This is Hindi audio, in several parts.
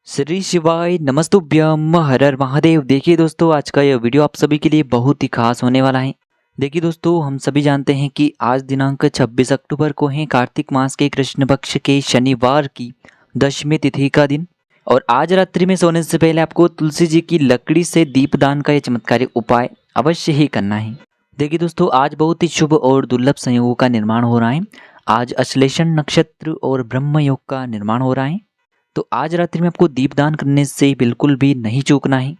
श्री शिवाय नमस्तुभ्यम हर हर महादेव। देखिए दोस्तों, आज का यह वीडियो आप सभी के लिए बहुत ही खास होने वाला है। देखिए दोस्तों, हम सभी जानते हैं कि आज दिनांक 26 अक्टूबर को है कार्तिक मास के कृष्ण पक्ष के शनिवार की दशमी तिथि का दिन। और आज रात्रि में सोने से पहले आपको तुलसी जी की लकड़ी से दीपदान का यह चमत्कारिक उपाय अवश्य ही करना है। देखिए दोस्तों, आज बहुत ही शुभ और दुर्लभ संयोगों का निर्माण हो रहा है। आज अश्लेषण नक्षत्र और ब्रह्म योग का निर्माण हो रहा है। तो आज रात्रि में आपको दीपदान करने से बिल्कुल भी नहीं चूकना है।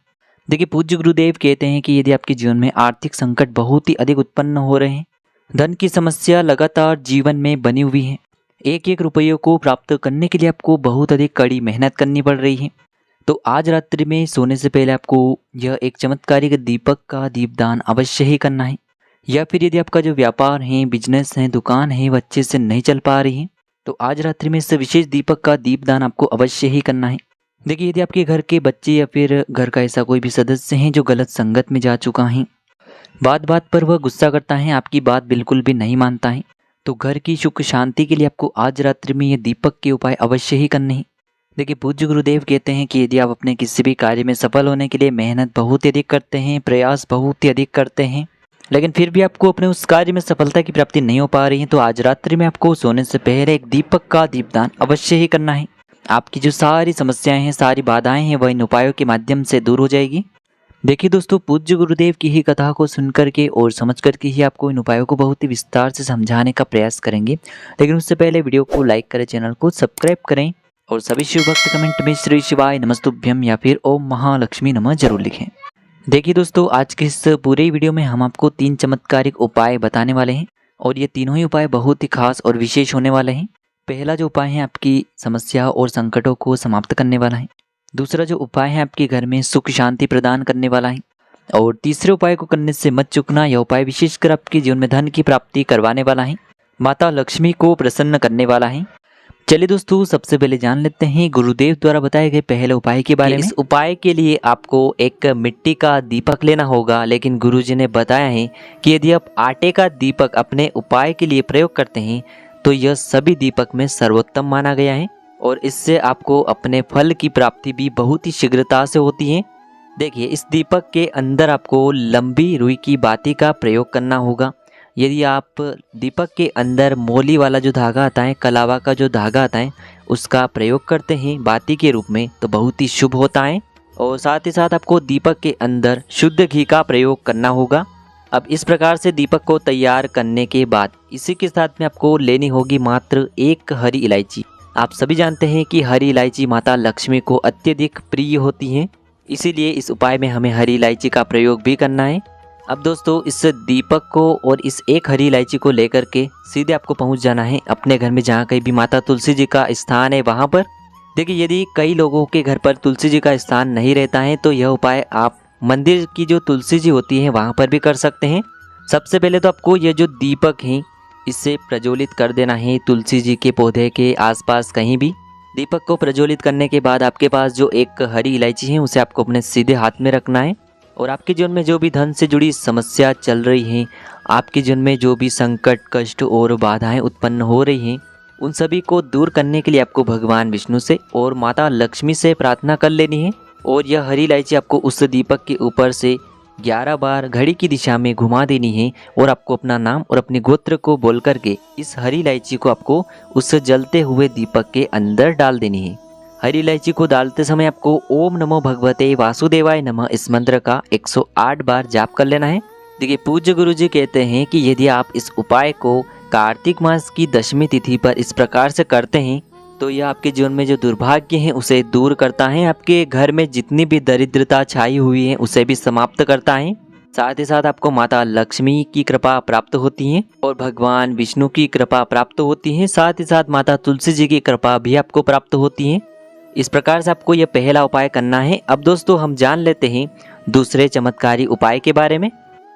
देखिए, पूज्य गुरुदेव कहते हैं कि यदि आपके जीवन में आर्थिक संकट बहुत ही अधिक उत्पन्न हो रहे हैं, धन की समस्या लगातार जीवन में बनी हुई है, एक एक रुपये को प्राप्त करने के लिए आपको बहुत अधिक कड़ी मेहनत करनी पड़ रही है, तो आज रात्रि में सोने से पहले आपको यह एक चमत्कारिक दीपक का दीपदान अवश्य ही करना है। या फिर यदि आपका जो व्यापार है, बिजनेस है, दुकान है, वो अच्छे से नहीं चल पा रही है, तो आज रात्रि में इस विशेष दीपक का दीपदान आपको अवश्य ही करना है। देखिए, यदि आपके घर के बच्चे या फिर घर का ऐसा कोई भी सदस्य है जो गलत संगत में जा चुका है, बात बात पर वह गुस्सा करता है, आपकी बात बिल्कुल भी नहीं मानता है, तो घर की सुख शांति के लिए आपको आज रात्रि में ये दीपक के उपाय अवश्य ही करने हैं। देखिए, पूज्य गुरुदेव कहते हैं कि यदि आप अपने किसी भी कार्य में सफल होने के लिए मेहनत बहुत ही अधिक करते हैं, प्रयास बहुत ही अधिक करते हैं, लेकिन फिर भी आपको अपने उस कार्य में सफलता की प्राप्ति नहीं हो पा रही है, तो आज रात्रि में आपको सोने से पहले एक दीपक का दीपदान अवश्य ही करना है। आपकी जो सारी समस्याएं हैं, सारी बाधाएं हैं, वह इन उपायों के माध्यम से दूर हो जाएगी। देखिए दोस्तों, पूज्य गुरुदेव की ही कथा को सुन करके और समझ करके ही आपको इन उपायों को बहुत ही विस्तार से समझाने का प्रयास करेंगे। लेकिन उससे पहले वीडियो को लाइक करें, चैनल को सब्सक्राइब करें और सभी शिव भक्त कमेंट में श्री शिवाय नमस्तुभ्यम या फिर ओम महालक्ष्मी नमः जरूर लिखें। देखिए दोस्तों, आज के इस पूरे वीडियो में हम आपको 3 चमत्कारिक उपाय बताने वाले हैं और ये तीनों ही उपाय बहुत ही खास और विशेष होने वाले हैं। पहला जो उपाय है आपकी समस्या और संकटों को समाप्त करने वाला है। दूसरा जो उपाय है आपके घर में सुख शांति प्रदान करने वाला है। और तीसरे उपाय को करने से मत चूकना, यह उपाय विशेषकर आपके जीवन में धन की प्राप्ति करवाने वाला है, माता लक्ष्मी को प्रसन्न करने वाला है। चलिए दोस्तों, सबसे पहले जान लेते हैं गुरुदेव द्वारा बताए गए पहले उपाय के बारे में। इस उपाय के लिए आपको एक मिट्टी का दीपक लेना होगा, लेकिन गुरुजी ने बताया है कि यदि आप आटे का दीपक अपने उपाय के लिए प्रयोग करते हैं तो यह सभी दीपक में सर्वोत्तम माना गया है और इससे आपको अपने फल की प्राप्ति भी बहुत ही शीघ्रता से होती है। देखिए, इस दीपक के अंदर आपको लंबी रुई की बाती का प्रयोग करना होगा। यदि आप दीपक के अंदर मोली वाला जो धागा आता है, कलावा का जो धागा आता है, उसका प्रयोग करते हैं बाती के रूप में, तो बहुत ही शुभ होता है। और साथ ही साथ आपको दीपक के अंदर शुद्ध घी का प्रयोग करना होगा। अब इस प्रकार से दीपक को तैयार करने के बाद इसी के साथ में आपको लेनी होगी मात्र एक हरी इलायची। आप सभी जानते हैं कि हरी इलायची माता लक्ष्मी को अत्यधिक प्रिय होती है, इसीलिए इस उपाय में हमें हरी इलायची का प्रयोग भी करना है। अब दोस्तों, इस दीपक को और इस एक हरी इलायची को लेकर के सीधे आपको पहुंच जाना है अपने घर में, जहां कहीं भी माता तुलसी जी का स्थान है वहां पर। देखिए, यदि कई लोगों के घर पर तुलसी जी का स्थान नहीं रहता है तो यह उपाय आप मंदिर की जो तुलसी जी होती है वहां पर भी कर सकते हैं। सबसे पहले तो आपको यह जो दीपक है इसे प्रज्वलित कर देना है तुलसी जी के पौधे के आसपास कहीं भी। दीपक को प्रज्वलित करने के बाद आपके पास जो एक हरी इलायची है उसे आपको अपने सीधे हाथ में रखना है और आपके जीवन में जो भी धन से जुड़ी समस्या चल रही है, आपके जीवन में जो भी संकट, कष्ट और बाधाएं उत्पन्न हो रही हैं, उन सभी को दूर करने के लिए आपको भगवान विष्णु से और माता लक्ष्मी से प्रार्थना कर लेनी है। और यह हरी इलायची आपको उस दीपक के ऊपर से 11 बार घड़ी की दिशा में घुमा देनी है और आपको अपना नाम और अपने गोत्र को बोल करके इस हरी इलायची को आपको उस जलते हुए दीपक के अंदर डाल देनी है। हरी इलायची को डालते समय आपको ओम नमो भगवते वासुदेवाय नमः इस मंत्र का 108 बार जाप कर लेना है। देखिए, पूज्य गुरुजी कहते हैं कि यदि आप इस उपाय को कार्तिक मास की दशमी तिथि पर इस प्रकार से करते हैं तो यह आपके जीवन में जो दुर्भाग्य है उसे दूर करता है, आपके घर में जितनी भी दरिद्रता छाई हुई है उसे भी समाप्त करता है। साथ ही साथ आपको माता लक्ष्मी की कृपा प्राप्त होती है और भगवान विष्णु की कृपा प्राप्त होती है। साथ ही साथ माता तुलसी जी की कृपा भी आपको प्राप्त होती है। इस प्रकार से आपको यह पहला उपाय करना है। अब दोस्तों, हम जान लेते हैं दूसरे चमत्कारी उपाय के बारे में।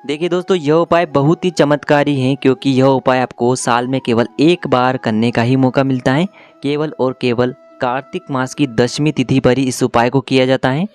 देखिए दोस्तों, यह उपाय बहुत ही चमत्कारी है क्योंकि यह उपाय आपको साल में केवल एक बार करने का ही मौका मिलता है। केवल और केवल कार्तिक मास की दशमी तिथि पर ही इस उपाय को किया जाता है।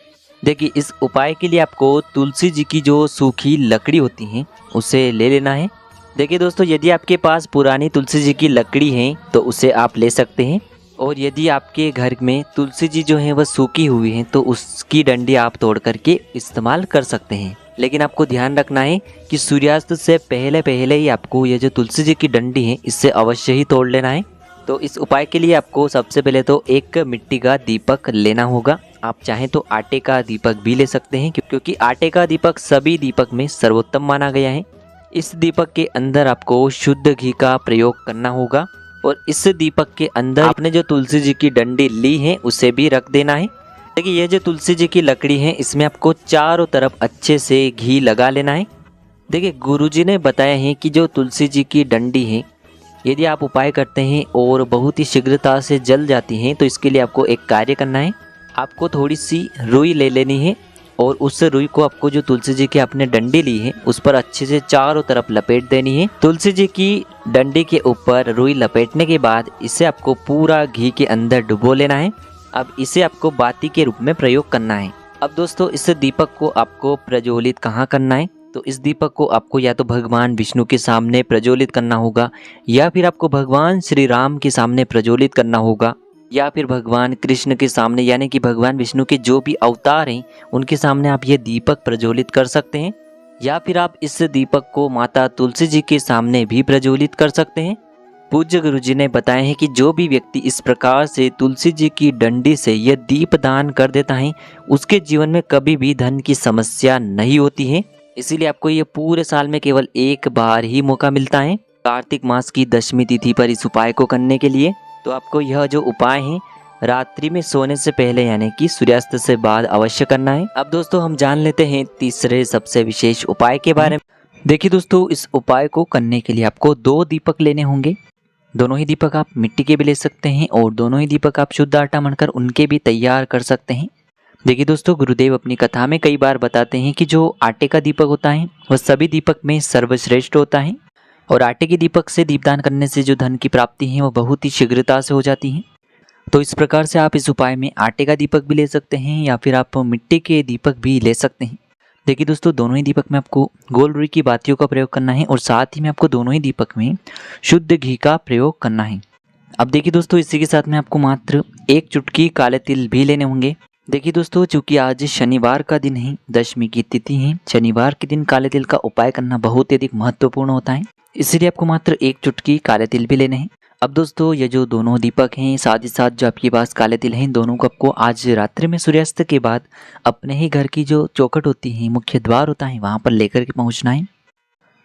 देखिए, इस उपाय के लिए आपको तुलसी जी की जो सूखी लकड़ी होती है उसे ले लेना है। देखिए दोस्तों, यदि आपके पास पुरानी तुलसी जी की लकड़ी है तो उसे आप ले सकते हैं। और यदि आपके घर में तुलसी जी जो है वह सूखी हुई है तो उसकी डंडी आप तोड़ करके इस्तेमाल कर सकते हैं। लेकिन आपको ध्यान रखना है कि सूर्यास्त से पहले पहले ही आपको ये जो तुलसी जी की डंडी है इससे अवश्य ही तोड़ लेना है। तो इस उपाय के लिए आपको सबसे पहले तो एक मिट्टी का दीपक लेना होगा। आप चाहें तो आटे का दीपक भी ले सकते हैं, क्योंकि आटे का दीपक सभी दीपक में सर्वोत्तम माना गया है। इस दीपक के अंदर आपको शुद्ध घी का प्रयोग करना होगा और इस दीपक के अंदर आपने जो तुलसी जी की डंडी ली है उसे भी रख देना है। देखिए ये जो तुलसी जी की लकड़ी है इसमें आपको चारों तरफ अच्छे से घी लगा लेना है। देखिए गुरुजी ने बताया है कि जो तुलसी जी की डंडी है यदि आप उपाय करते हैं और बहुत ही शीघ्रता से जल जाती हैं तो इसके लिए आपको एक कार्य करना है। आपको थोड़ी सी रुई ले लेनी है और उस रुई को आपको जो तुलसी जी की आपने डंडी ली है उस पर अच्छे से चारों तरफ लपेट देनी है। तुलसी जी की डंडी के ऊपर रुई लपेटने के बाद इसे आपको पूरा घी के अंदर डुबो लेना है। अब इसे आपको बाती के रूप में प्रयोग करना है। अब दोस्तों इस दीपक को आपको प्रज्वलित कहाँ करना है, तो इस दीपक को आपको या तो भगवान विष्णु के सामने प्रज्वलित करना होगा या फिर आपको भगवान श्री राम के सामने प्रज्वलित करना होगा या फिर भगवान कृष्ण के सामने, यानी कि भगवान विष्णु के जो भी अवतार हैं उनके सामने आप ये दीपक प्रज्वलित कर सकते हैं। या फिर आप इस दीपक को माता तुलसी जी के सामने भी प्रज्वलित कर सकते हैं। पूज्य गुरुजी ने बताया है कि जो भी व्यक्ति इस प्रकार से तुलसी जी की डंडी से यह दीप दान कर देता है उसके जीवन में कभी भी धन की समस्या नहीं होती है। इसीलिए आपको ये पूरे साल में केवल एक बार ही मौका मिलता है कार्तिक मास की दशमी तिथि पर इस उपाय को करने के लिए। तो आपको यह जो उपाय है रात्रि में सोने से पहले यानी कि सूर्यास्त से बाद अवश्य करना है। अब दोस्तों हम जान लेते हैं तीसरे सबसे विशेष उपाय के बारे में। देखिए दोस्तों इस उपाय को करने के लिए आपको 2 दीपक लेने होंगे। दोनों ही दीपक आप मिट्टी के भी ले सकते हैं और दोनों ही दीपक आप शुद्ध आटा मढ़कर उनके भी तैयार कर सकते हैं। देखिए दोस्तों गुरुदेव अपनी कथा में कई बार बताते हैं कि जो आटे का दीपक होता है वह सभी दीपक में सर्वश्रेष्ठ होता है और आटे के दीपक से दीपदान करने से जो धन की प्राप्ति है वो बहुत ही शीघ्रता से हो जाती है। तो इस प्रकार से आप इस उपाय में आटे का दीपक भी ले सकते हैं या फिर आप मिट्टी के दीपक भी ले सकते हैं। देखिए दोस्तों दोनों ही दीपक में आपको गोल रुई की बातियों का प्रयोग करना है और साथ ही में आपको दोनों ही दीपक में शुद्ध घी का प्रयोग करना है। अब देखिए दोस्तों इसी के साथ में आपको मात्र 1 चुटकी काले तिल भी लेने होंगे। देखिए दोस्तों चूंकि आज शनिवार का दिन है, दशमी की तिथि है, शनिवार के दिन काले तिल का उपाय करना बहुत ही अधिक महत्वपूर्ण होता है, इसलिए आपको मात्र 1 चुटकी काले तिल भी लेने हैं। अब दोस्तों ये जो दोनों दीपक हैं साथ ही साथ जो आपके पास काले तिल हैं दोनों को आपको आज रात्रि में सूर्यास्त के बाद अपने ही घर की जो चौखट होती है, मुख्य द्वार होता है, वहाँ पर लेकर के पहुँचना है।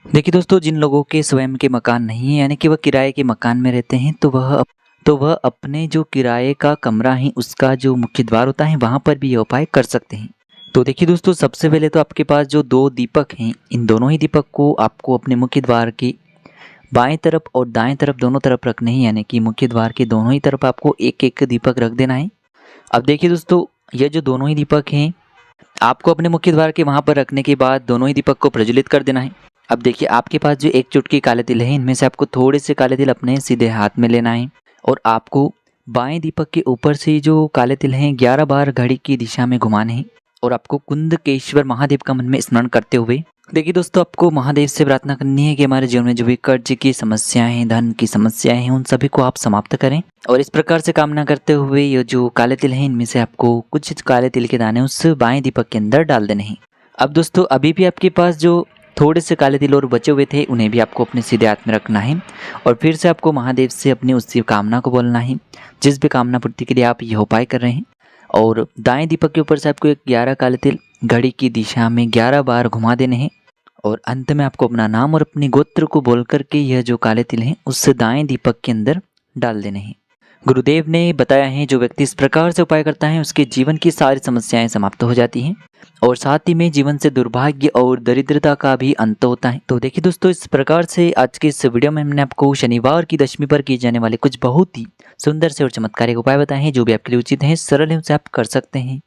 देखिए दोस्तों जिन लोगों के स्वयं के मकान नहीं है यानी कि वह किराए के मकान में रहते हैं तो वह अपने जो किराए का कमरा है उसका जो मुख्य द्वार होता है वहाँ पर भी यह उपाय कर सकते हैं। तो देखिए दोस्तों सबसे पहले तो आपके पास जो 2 दीपक हैं इन दोनों ही दीपक को आपको अपने मुख्य द्वार की बाएं तरफ और दाएं तरफ दोनों तरफ रखने हैं, यानी कि मुख्य द्वार के दोनों ही तरफ आपको एक एक दीपक रख देना है। अब देखिए दोस्तों यह जो दोनों ही दीपक हैं आपको अपने मुख्य द्वार के वहाँ पर रखने के बाद दोनों ही दीपक को प्रज्वलित कर देना है। अब देखिए आपके पास जो 1 चुटकी काले तिल है इनमें से आपको थोड़े से काले तिल अपने सीधे हाथ में लेना है और आपको बाएं दीपक के ऊपर से जो काले तिल हैं 11 बार घड़ी की दिशा में घुमाने हैं और आपको कुंदकेश्वर महादेव का मन में स्मरण करते हुए देखिए दोस्तों आपको महादेव से प्रार्थना करनी है कि हमारे जीवन में जो भी कर्ज की समस्याएं हैं, धन की समस्याएं हैं, उन सभी को आप समाप्त करें। और इस प्रकार से कामना करते हुए ये जो काले तिल हैं इनमें से आपको कुछ काले तिल के दाने उस बाएं दीपक के अंदर डाल देने हैं। अब दोस्तों अभी भी आपके पास जो थोड़े से काले तिल और बचे हुए थे उन्हें भी आपको अपने सीधे हाथ में रखना है और फिर से आपको महादेव से अपनी उस कामना को बोलना है जिस भी कामना पूर्ति के लिए आप यह उपाय कर रहे हैं। और दाएं दीपक के ऊपर से आपको 11 काले तिल घड़ी की दिशा में 11 बार घुमा देने हैं और अंत में आपको अपना नाम और अपनी गोत्र को बोल करके यह जो काले तिल हैं उससे दाएं दीपक के अंदर डाल देने हैं। गुरुदेव ने बताया है जो व्यक्ति इस प्रकार से उपाय करता है उसके जीवन की सारी समस्याएं समाप्त हो जाती हैं और साथ ही में जीवन से दुर्भाग्य और दरिद्रता का भी अंत होता है। तो देखिए दोस्तों इस प्रकार से आज के इस वीडियो में हमने आपको शनिवार की दशमी पर किए जाने वाले कुछ बहुत ही सुंदर से और चमत्कारिक उपाय बताए हैं जो भी आपके लिए उचित हैं, सरल हैं, उसे आप कर सकते हैं।